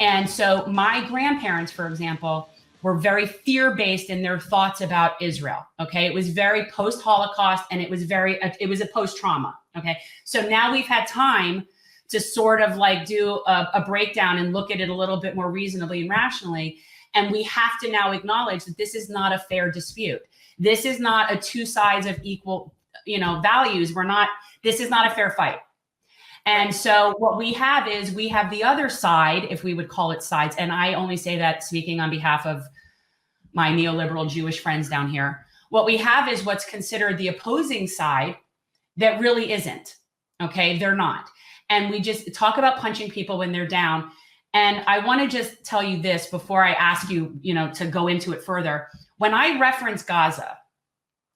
And so my grandparents, for example, were very fear-based in their thoughts about Israel. Okay. It was very post-Holocaust, and it was a post-trauma. Okay. So now we've had time to sort of like do a breakdown and look at it a little bit more reasonably and rationally. And we have to now acknowledge that this is not a fair dispute. This is not a two sides of equal, values. This is not a fair fight. And so what we have is we have the other side, if we would call it sides. And I only say that speaking on behalf of my neoliberal Jewish friends down here. What we have is what's considered the opposing side that really isn't. Okay, they're not. And we just talk about punching people when they're down. And I want to just tell you this before I ask you, to go into it further. When I reference Gaza,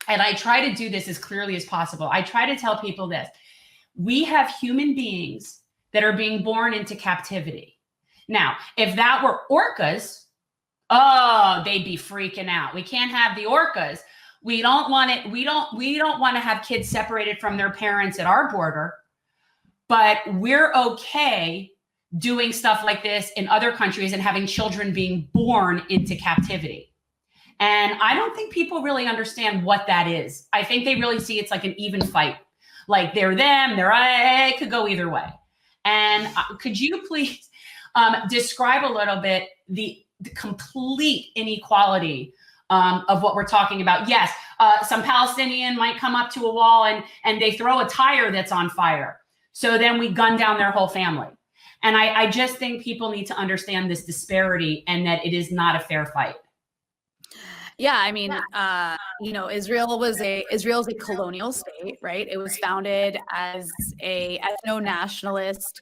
and I try to do this as clearly as possible, I try to tell people this. We have human beings that are being born into captivity. Now, if that were orcas, they'd be freaking out. We can't have the orcas. We don't want it. We don't want to have kids separated from their parents at our border, but we're okay doing stuff like this in other countries and having children being born into captivity. And I don't think people really understand what that is. I think they really see it's like an even fight. Like they're them, it could go either way. And could you please describe a little bit the complete inequality of what we're talking about? Yes, some Palestinian might come up to a wall and they throw a tire that's on fire. So then we gun down their whole family. And I just think people need to understand this disparity and that it is not a fair fight. Yeah, I mean, Israel's a colonial state, right? It was founded as a ethno-nationalist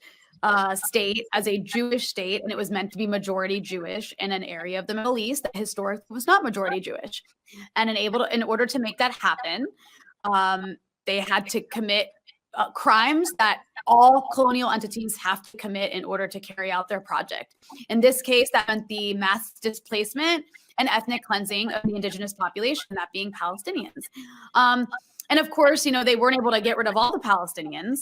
state, as a Jewish state, and it was meant to be majority Jewish in an area of the Middle East that historically was not majority Jewish. And in order to make that happen, they had to commit crimes that all colonial entities have to commit in order to carry out their project. In this case, that meant the mass displacement and ethnic cleansing of the indigenous population, that being Palestinians. And of course, they weren't able to get rid of all the Palestinians.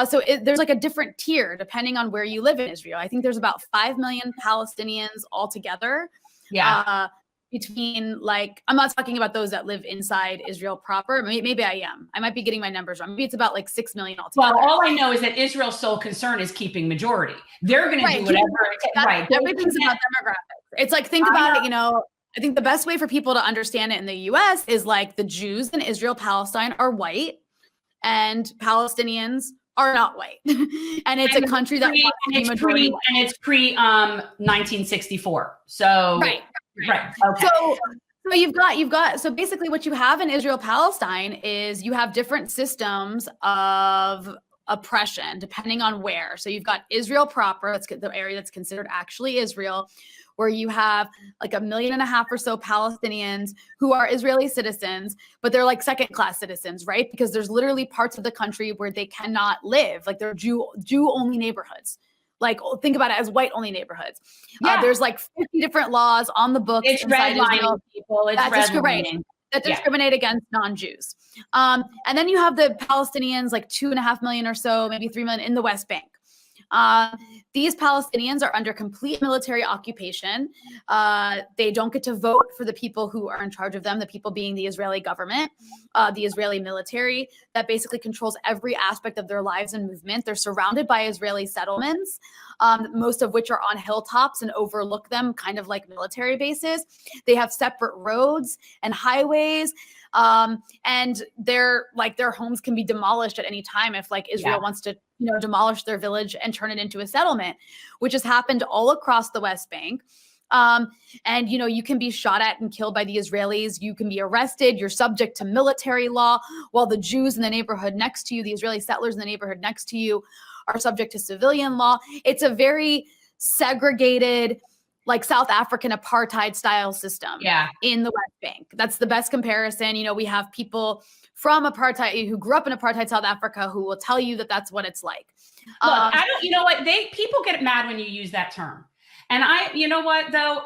So there's like a different tier depending on where you live in Israel. I think there's about 5 million Palestinians altogether. Yeah. Between I'm not talking about those that live inside Israel proper. Maybe I am. I might be getting my numbers wrong. Maybe it's about 6 million altogether. Well, all I know is that Israel's sole concern is keeping majority. They're going to do whatever it takes. Right. Everything's about demographics. It's think about it, I think the best way for people to understand it in the US is the Jews in Israel, Palestine are white and Palestinians are not white. And it's a country that wants to be majority white. And it's pre 1964. So right. Okay. So basically what you have in Israel, Palestine is you have different systems of oppression depending on where. So you've got Israel proper, that's the area that's considered actually Israel, where you have 1.5 million or so Palestinians who are Israeli citizens, but they're second-class citizens, right? Because there's literally parts of the country where they cannot live, they're Jew-only neighborhoods. Think about it as white-only neighborhoods. Yeah. There's 50 different laws on the books. It's redlining people. It's redlining. That discriminate against non-Jews. And then you have the Palestinians, 2.5 million or so, maybe 3 million in the West Bank. These Palestinians are under complete military occupation. They don't get to vote for the people who are in charge of them, the people being the Israeli government, the Israeli military that basically controls every aspect of their lives and movement. They're surrounded by Israeli settlements, most of which are on hilltops and overlook them kind of like military bases. They have separate roads and highways. And their homes can be demolished at any time if Israel wants to, demolish their village and turn it into a settlement, which has happened all across the West Bank. And, you can be shot at and killed by the Israelis. You can be arrested. You're subject to military law, while the Jews in the neighborhood next to you, the Israeli settlers in the neighborhood next to you, are subject to civilian law. It's a very segregated, South African apartheid style system in the West Bank. That's the best comparison. We have people from apartheid who grew up in apartheid South Africa who will tell you that that's what it's like. Look, people get mad when you use that term. And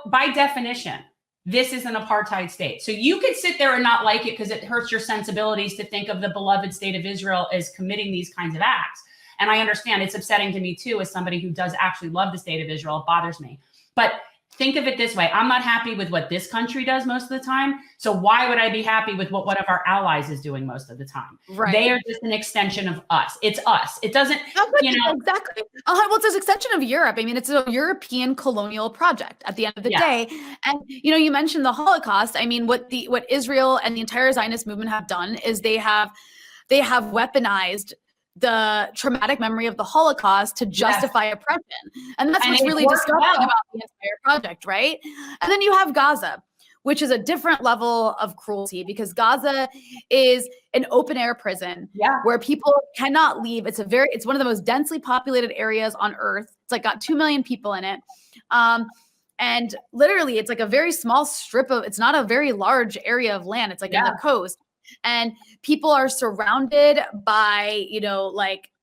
by definition, this is an apartheid state. So you could sit there and not like it because it hurts your sensibilities to think of the beloved state of Israel as committing these kinds of acts. And I understand it's upsetting to me too, as somebody who does actually love the state of Israel. It bothers me. But think of it this way. I'm not happy with what this country does most of the time. So why would I be happy with what one of our allies is doing most of the time? Right. They are just an extension of us. It's us. It doesn't, Exactly. Well, it's an extension of Europe. I mean, it's a European colonial project at the end of the day. And, you mentioned the Holocaust. I mean, what Israel and the entire Zionist movement have done is they have weaponized the traumatic memory of the Holocaust to justify oppression. And that's what's really disgusting about the entire project, right? And then you have Gaza, which is a different level of cruelty, because Gaza is an open air prison where people cannot leave. It's one of the most densely populated areas on earth. It's like got 2 million people in it. And literally it's like a very small strip of, it's not a very large area of land. It's like in the coast. And people are surrounded by,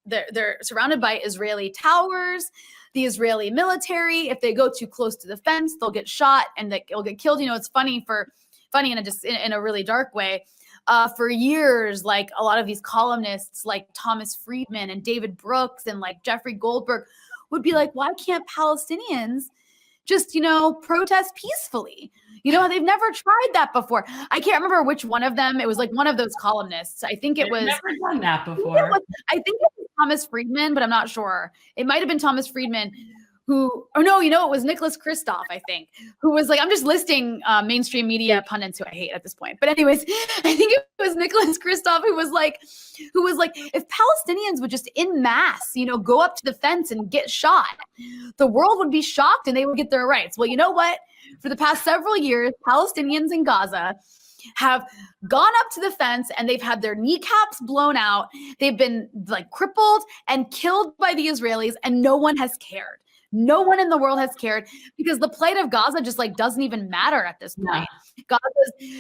they're surrounded by Israeli towers, the Israeli military. If they go too close to the fence, they'll get shot and they'll get killed. It's funny in a really dark way. For years, like a lot of these columnists like Thomas Friedman and David Brooks and like Jeffrey Goldberg would be like, why can't Palestinians just, protest peacefully? They've never tried that before. I can't remember which one of them. It was like one of those columnists. I think it was. Never done that before. I think it was Thomas Friedman, but I'm not sure. It might have been Thomas Friedman it was Nicholas Kristof, I think, who was like, I'm just listing mainstream media pundits who I hate at this point. But anyways, I think it was Nicholas Kristof who was like, if Palestinians would just en masse, go up to the fence and get shot, the world would be shocked and they would get their rights. Well, you know what? For the past several years, Palestinians in Gaza have gone up to the fence and they've had their kneecaps blown out. They've been like crippled and killed by the Israelis, and no one has cared. No one in the world has cared, because the plight of Gaza just like doesn't even matter at this point.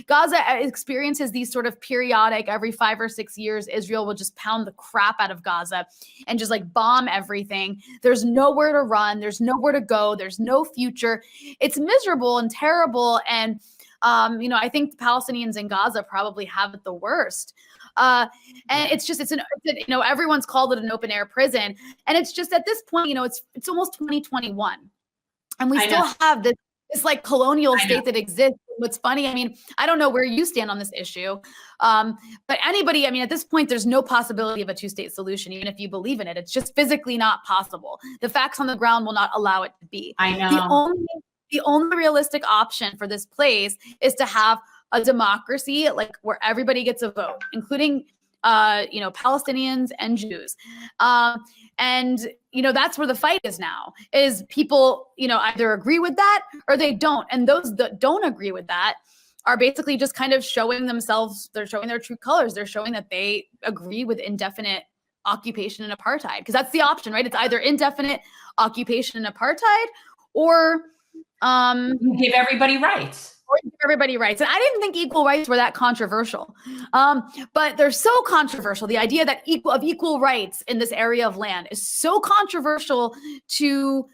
Gaza experiences these sort of periodic, every 5 or 6 years, Israel will just pound the crap out of Gaza and just like bomb everything. There's nowhere to run. There's nowhere to go. There's no future. It's miserable and terrible. And, I think the Palestinians in Gaza probably have it the worst. And everyone's called it an open air prison. And it's just at this point, it's almost 2021. And we still have this like colonial state that exists. What's funny, I mean, I don't know where you stand on this issue. But anybody, at this point, there's no possibility of a 2-state solution, even if you believe in it. It's just physically not possible. The facts on the ground will not allow it to be. I know. The only realistic option for this place is to have a democracy, like where everybody gets a vote, including, Palestinians and Jews. And that's where the fight is now, is people, either agree with that or they don't. And those that don't agree with that are basically just kind of showing themselves, they're showing their true colors. They're showing that they agree with indefinite occupation and apartheid, because that's the option, right? It's either indefinite occupation and apartheid, or you give everybody rights. And I didn't think equal rights were that controversial, but they're so controversial. The idea that equal rights in this area of land is so controversial to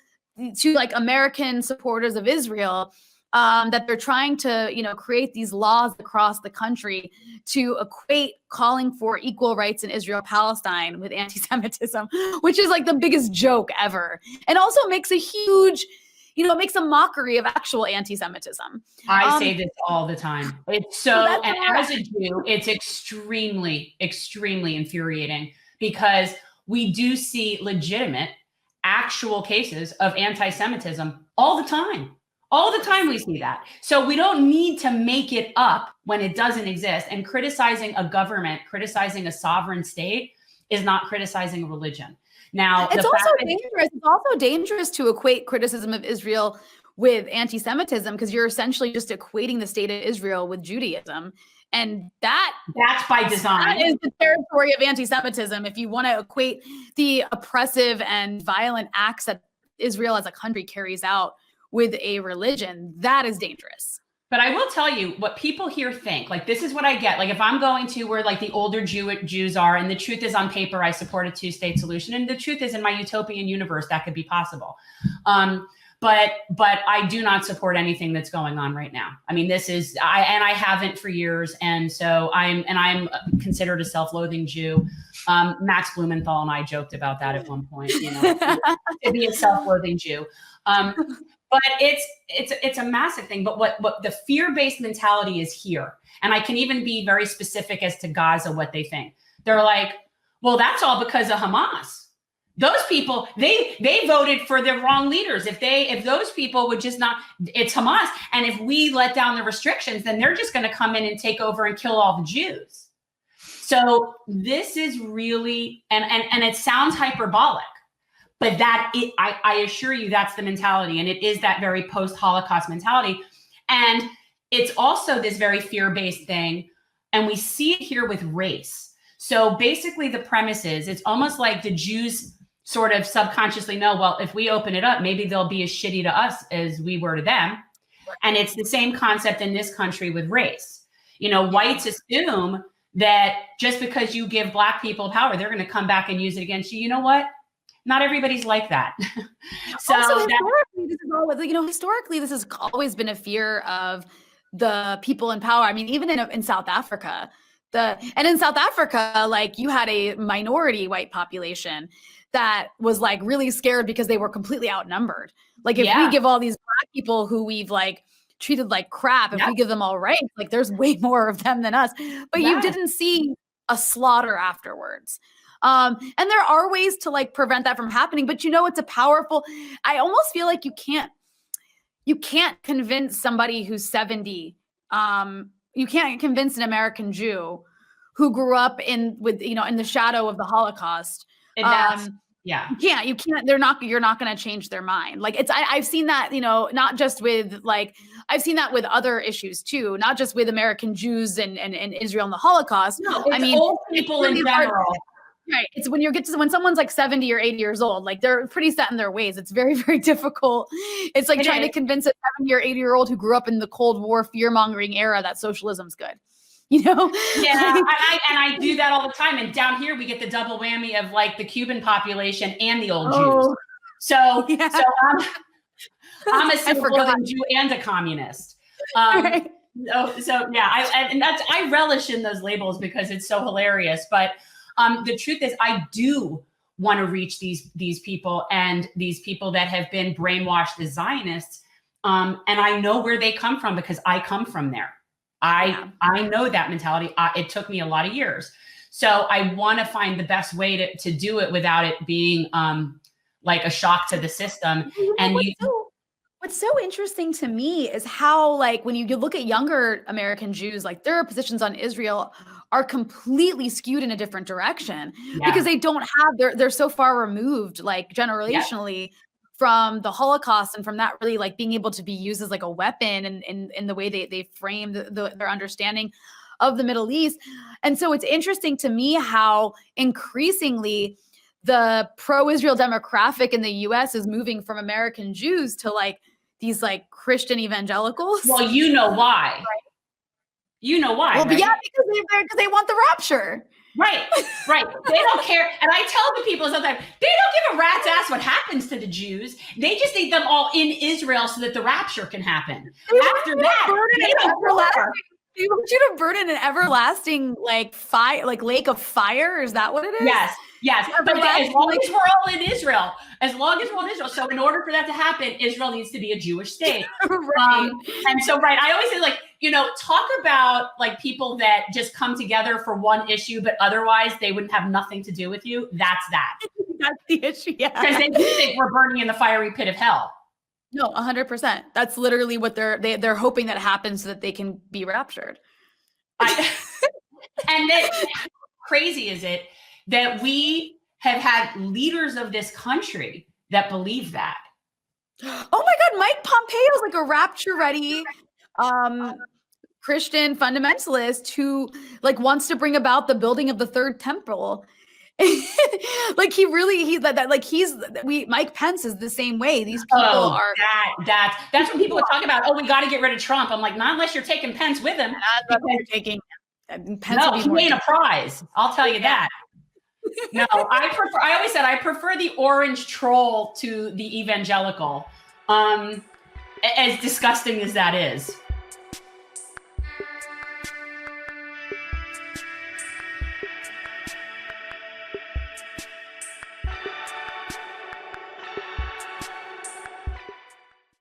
like American supporters of Israel, that they're trying to, create these laws across the country to equate calling for equal rights in Israel-Palestine with anti-Semitism, which is like the biggest joke ever, and also makes a huge, it makes a mockery of actual anti-Semitism. I say this all the time. It's so, and as a Jew, it's extremely, extremely infuriating, because we do see legitimate, actual cases of anti-Semitism all the time. All the time we see that. So we don't need to make it up when it doesn't exist. And criticizing a government, criticizing a sovereign state is not criticizing a religion. Now, it's also dangerous. It's also dangerous to equate criticism of Israel with anti-Semitism, because you're essentially just equating the state of Israel with Judaism. And that's by design. That is the territory of anti-Semitism. If you want to equate the oppressive and violent acts that Israel as a country carries out with a religion, that is dangerous. But I will tell you what people here think. Like, this is what I get. Like, if I'm going to where like the older Jews are, and the truth is on paper, I support a 2-state solution. And the truth is, in my utopian universe, that could be possible. but I do not support anything that's going on right now. I mean, I haven't for years, and so I'm considered a self-loathing Jew. Max Blumenthal and I joked about that at one point, to be a self-loathing Jew. But it's a massive thing. But what the fear-based mentality is here, and I can even be very specific as to Gaza, what they think. They're like, well, that's all because of Hamas. Those people, they voted for the wrong leaders. If those people would just not, it's Hamas. And if we let down the restrictions, then they're just going to come in and take over and kill all the Jews. So this is really, and it sounds hyperbolic, but I assure you that's the mentality. And it is that very post-Holocaust mentality. And it's also this very fear-based thing. And we see it here with race. So basically the premise is, it's almost like the Jews sort of subconsciously know, well, if we open it up, maybe they'll be as shitty to us as we were to them. And it's the same concept in this country with race. Whites assume that just because you give Black people power, they're going to come back and use it against you. You know what? Not everybody's like that. So also, historically, this has always been a fear of the people in power. I mean, even in South Africa, in South Africa, like, you had a minority white population that was like really scared because they were completely outnumbered. Like, if we give all these Black people who we've like treated like crap, if we give them all rights, like, there's way more of them than us. But you didn't see a slaughter afterwards. And there are ways to like prevent that from happening, but it's a powerful, I almost feel like you can't convince somebody who's 70. You can't convince an American Jew who grew up in the shadow of the Holocaust. You can't, you're not going to change their mind. Like, I've seen that, not just with I've seen that with other issues too, not just with American Jews and Israel and the Holocaust. No, I mean, old people in general. Right. It's when someone's like 70 or 80 years old, like, they're pretty set in their ways. It's very, very difficult. It's like trying to convince a 70 or 80-year-old who grew up in the Cold War fear-mongering era that socialism's good. Yeah, and I do that all the time. And down here, we get the double whammy of like the Cuban population and the old Jews. So I'm a self-loathing Jew and a communist. I relish in those labels because it's so hilarious. But the truth is, I do want to reach these people, and these people that have been brainwashed as Zionists. And I know where they come from because I come from there. I know that mentality. It took me a lot of years. So I want to find the best way to do it without it being like a shock to the system. And what's so interesting to me is how, like, when you look at younger American Jews, like, their positions on Israel are completely skewed in a different direction because they don't have, they're so far removed, like, generationally from the Holocaust and from that really like being able to be used as like a weapon in the way they frame their understanding of the Middle East. And so it's interesting to me how increasingly the pro-Israel demographic in the US is moving from American Jews to like these like Christian evangelicals. Well, you know why. Right. You know why. Well, right? Yeah, because they want the rapture. Right. They don't care. And I tell the people sometimes, they don't give a rat's ass what happens to the Jews. They just need them all in Israel so that the rapture can happen. After that, they want you to burn in an everlasting like fire, like lake of fire. Is that what it is? Yes. But as long as we're all in Israel, so in order for that to happen, Israel needs to be a Jewish state. And so, I always say, like, talk about like people that just come together for one issue, but otherwise they wouldn't have nothing to do with you. That's that. That's the issue. Yeah. Because they think we're burning in the fiery pit of hell. No, 100%. That's literally what they're hoping that happens so that they can be raptured. And then crazy is it that we have had leaders of this country that believe that. Oh my God, Mike Pompeo is like a rapture-ready Christian fundamentalist who like wants to bring about the building of the third temple. Like Mike Pence is the same way. These people are that's when people would talk about, we got to get rid of Trump. I'm like, not unless you're taking Pence with him. You're taking Pence. No, he ain't a prize. I'll tell you that. No, I always said I prefer the orange troll to the evangelical. As disgusting as that is.